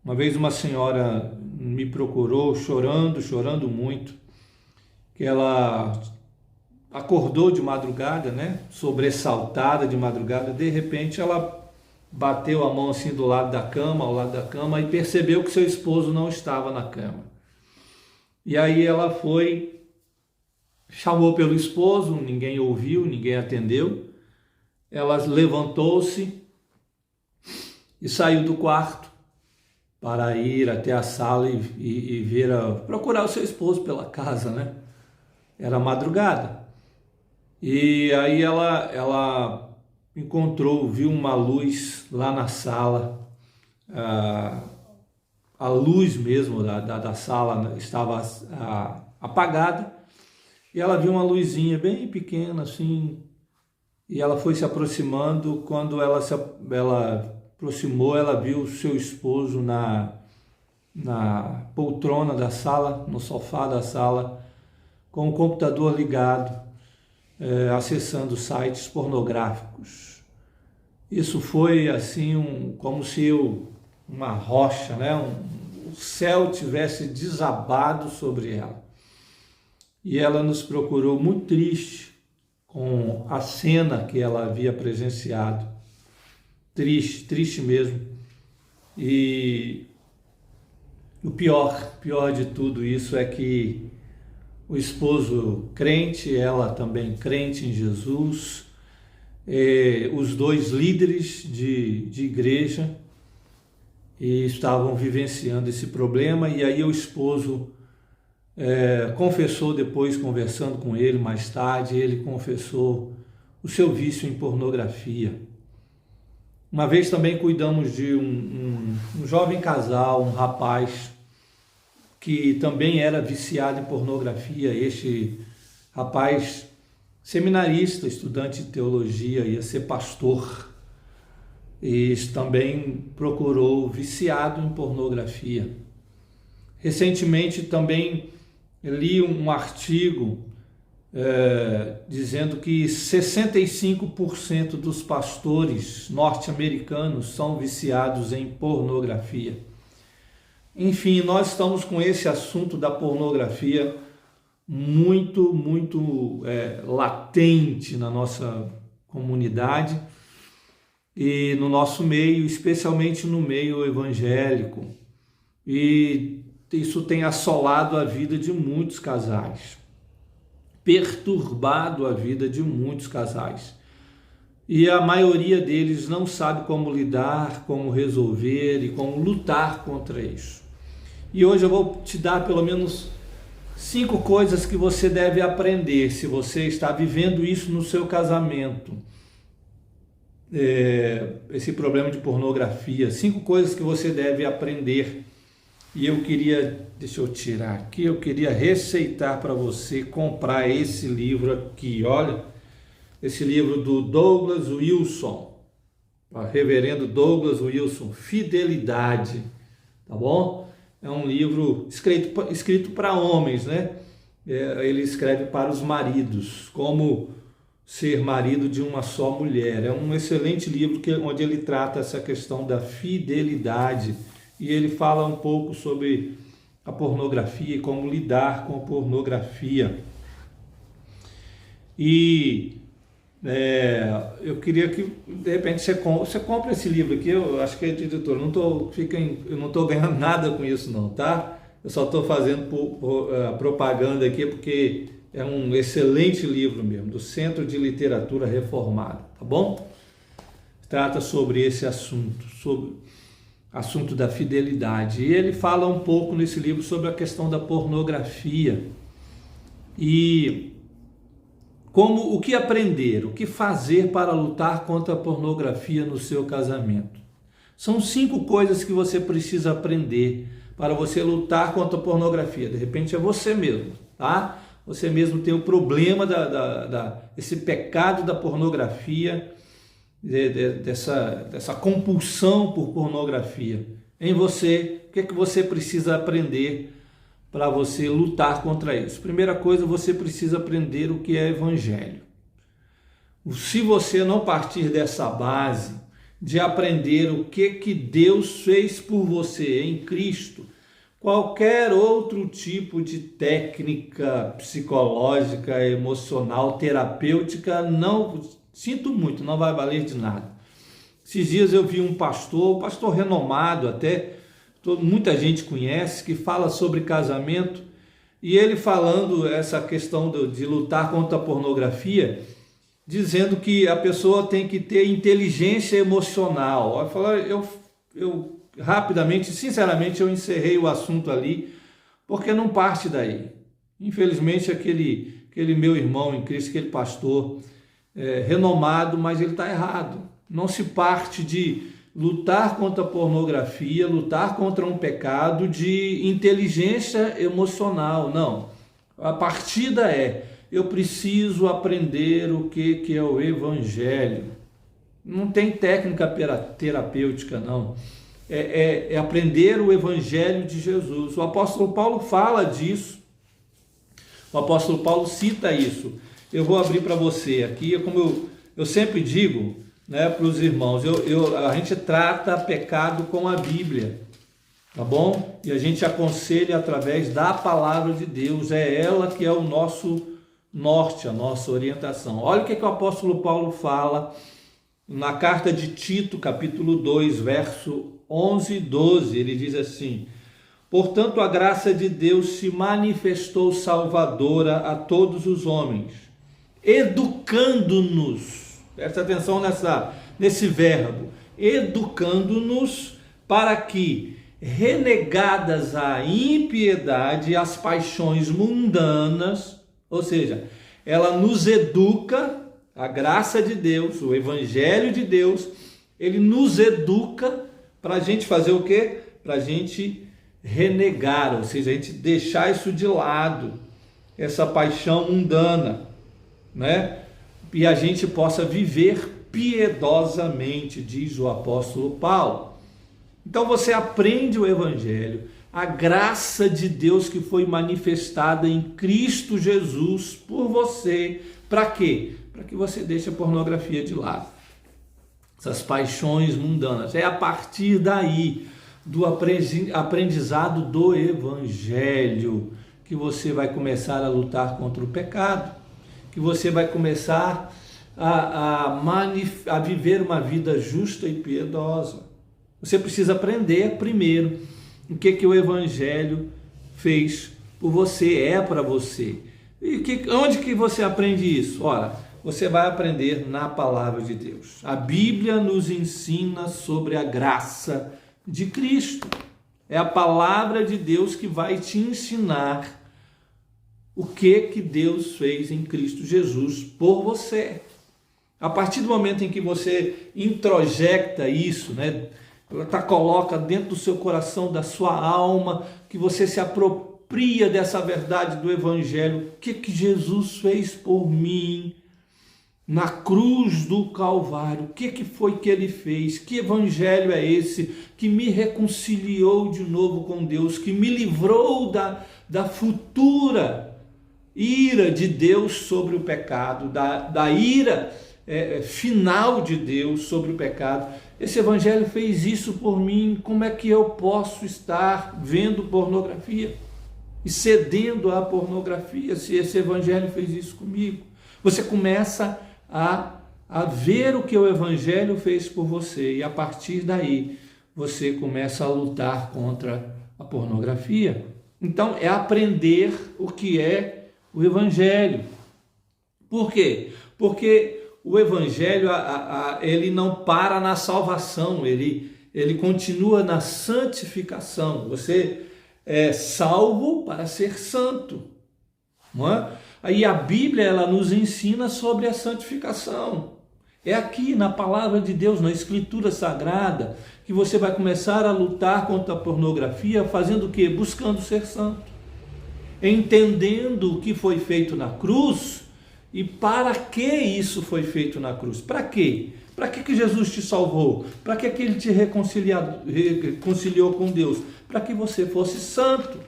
Uma vez uma senhora me procurou chorando, chorando muito, que ela acordou de madrugada, né? Sobressaltada de madrugada, de repente ela bateu a mão assim do lado da cama, ao lado da cama, e percebeu que seu esposo não estava na cama. E aí ela foi, chamou pelo esposo, ninguém ouviu, ninguém atendeu. Ela levantou-se e saiu do quarto para ir até a sala e ver procurar o seu esposo pela casa, né? Era madrugada. E aí ela encontrou, viu uma luz lá na sala, a luz mesmo da sala estava apagada, e ela viu uma luzinha bem pequena assim, e ela foi se aproximando. Quando ela aproximou, ela viu o seu esposo na poltrona da sala, no sofá da sala, com o computador ligado, acessando sites pornográficos. Isso foi assim, como se uma rocha, né? O céu tivesse desabado sobre ela. E ela nos procurou muito triste com a cena que ela havia presenciado. Triste, triste mesmo. E o pior de tudo isso é que o esposo crente, ela também crente em Jesus, os dois líderes de igreja, e estavam vivenciando esse problema. E aí o esposo confessou depois, conversando com ele mais tarde, ele confessou o seu vício em pornografia. Uma vez também cuidamos de um jovem casal, um rapaz que também era viciado em pornografia. Este rapaz, seminarista, estudante de teologia, ia ser pastor, e também procurou, viciado em pornografia. Recentemente também li um artigo dizendo que 65% dos pastores norte-americanos são viciados em pornografia. Enfim, nós estamos com esse assunto da pornografia muito latente na nossa comunidade e no nosso meio, especialmente no meio evangélico. E isso tem assolado a vida de muitos casais, perturbado a vida de muitos casais. E a maioria deles não sabe como lidar, como resolver e como lutar contra isso. E hoje eu vou te dar pelo menos 5 coisas que você deve aprender se você está vivendo isso no seu casamento. Esse problema de pornografia, 5 coisas que você deve aprender. E eu queria, deixa eu tirar aqui, eu queria receitar para você comprar esse livro aqui, olha, esse livro do Douglas Wilson, reverendo Douglas Wilson, Fidelidade, tá bom? É um livro escrito para homens, né? Ele escreve para os maridos, como ser marido de uma só mulher. É um excelente livro onde ele trata essa questão da fidelidade, e ele fala um pouco sobre a pornografia e como lidar com a pornografia. E eu queria que de repente você compre esse livro aqui. Eu acho que é de editor, eu não estou ganhando nada com isso não, tá? Eu só estou fazendo propaganda aqui porque é um excelente livro mesmo, do Centro de Literatura Reformada, tá bom? Trata sobre esse assunto, sobre assunto da fidelidade. E ele fala um pouco nesse livro sobre a questão da pornografia e o que aprender, o que fazer para lutar contra a pornografia no seu casamento. São 5 coisas que você precisa aprender para você lutar contra a pornografia. De repente é você mesmo, tá? Você mesmo tem o problema esse pecado da pornografia, dessa compulsão por pornografia em você. O que é que você precisa aprender para você lutar contra isso? Primeira coisa, você precisa aprender o que é evangelho. Se você não partir dessa base, de aprender o que Deus fez por você em Cristo, qualquer outro tipo de técnica psicológica, emocional, terapêutica, não, sinto muito, não vai valer de nada. Esses dias eu vi um pastor renomado até, muita gente conhece, que fala sobre casamento, e ele falando essa questão de lutar contra a pornografia, dizendo que a pessoa tem que ter inteligência emocional. Eu rapidamente, sinceramente, eu encerrei o assunto ali, porque não parte daí. Infelizmente, aquele meu irmão em Cristo, aquele pastor renomado, mas ele está errado. Não se parte de lutar contra a pornografia, lutar contra um pecado de inteligência emocional, não. A partida eu preciso aprender o que é o Evangelho. Não tem técnica terapêutica, não. É aprender o Evangelho de Jesus. O apóstolo Paulo fala disso. O apóstolo Paulo cita isso. Eu vou abrir para você aqui, como eu sempre digo, né, para os irmãos, a gente trata pecado com a Bíblia, tá bom? E a gente aconselha através da palavra de Deus, é ela que é o nosso norte, a nossa orientação. Olha o que o apóstolo Paulo fala na carta de Tito, capítulo 2, verso 11 e 12, ele diz assim: portanto, a graça de Deus se manifestou salvadora a todos os homens, educando-nos, presta atenção nesse verbo, educando-nos para que, renegadas a impiedade e as paixões mundanas, ou seja, ela nos educa, a graça de Deus, o Evangelho de Deus, ele nos educa para a gente fazer o quê? Para a gente renegar, ou seja, a gente deixar isso de lado, essa paixão mundana, né? E a gente possa viver piedosamente, diz o apóstolo Paulo. Então você aprende o Evangelho, a graça de Deus que foi manifestada em Cristo Jesus por você. Para quê? Para que você deixe a pornografia de lado, essas paixões mundanas. É a partir daí, do aprendizado do Evangelho, que você vai começar a lutar contra o pecado, que você vai começar a viver uma vida justa e piedosa. Você precisa aprender primeiro o que o Evangelho fez por você, para você. E onde que você aprende isso? Ora, você vai aprender na palavra de Deus. A Bíblia nos ensina sobre a graça de Cristo. É a palavra de Deus que vai te ensinar o que Deus fez em Cristo Jesus por você. A partir do momento em que você introjecta isso, né, coloca dentro do seu coração, da sua alma, que você se apropria dessa verdade do Evangelho, o que Jesus fez por mim na cruz do Calvário, o que foi que ele fez, que Evangelho é esse que me reconciliou de novo com Deus, que me livrou da futura ira de Deus sobre o pecado, da ira final de Deus sobre o pecado. Esse Evangelho fez isso por mim. Como é que eu posso estar vendo pornografia e cedendo à pornografia se esse Evangelho fez isso comigo? Você começa a ver o que o Evangelho fez por você, e a partir daí você começa a lutar contra a pornografia. Então é aprender o que é o Evangelho. Por quê? Porque o Evangelho ele não para na salvação, ele continua na santificação. Você é salvo para ser santo, não é? Aí a Bíblia ela nos ensina sobre a santificação. É aqui na palavra de Deus, na Escritura Sagrada, que você vai começar a lutar contra a pornografia, fazendo o quê? Buscando ser santo, entendendo o que foi feito na cruz e para que isso foi feito na cruz. Para quê? Para que Jesus te salvou? Para que ele te reconciliou com Deus? Para que você fosse santo.